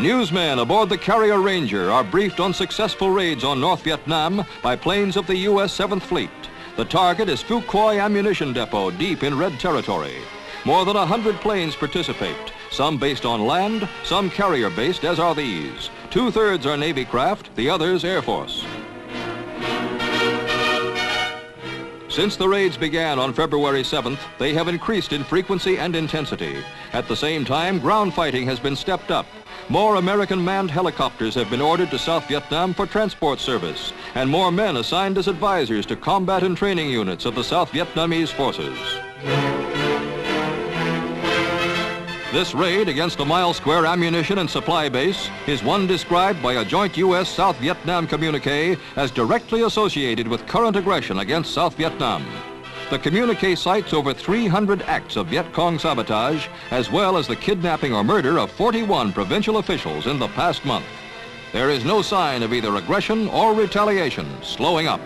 Newsmen aboard the carrier Ranger are briefed on successful raids on North Vietnam by planes of the U.S. 7th Fleet. The target is Phu Qui ammunition depot deep in Red territory. More than 100 planes participate, some based on land, some carrier-based, as are these. 2/3 are Navy craft, the others Air Force. Since the raids began on February 7th, they have increased in frequency and intensity. At the same time, ground fighting has been stepped up. More American manned helicopters have been ordered to South Vietnam for transport service, and more men assigned as advisors to combat and training units of the South Vietnamese forces. This raid against the mile-square ammunition and supply base is one described by a joint U.S.-South Vietnam communique as directly associated with current aggression against South Vietnam. The communique cites over 300 acts of Viet Cong sabotage, as well as the kidnapping or murder of 41 provincial officials in the past month. There is no sign of either aggression or retaliation slowing up.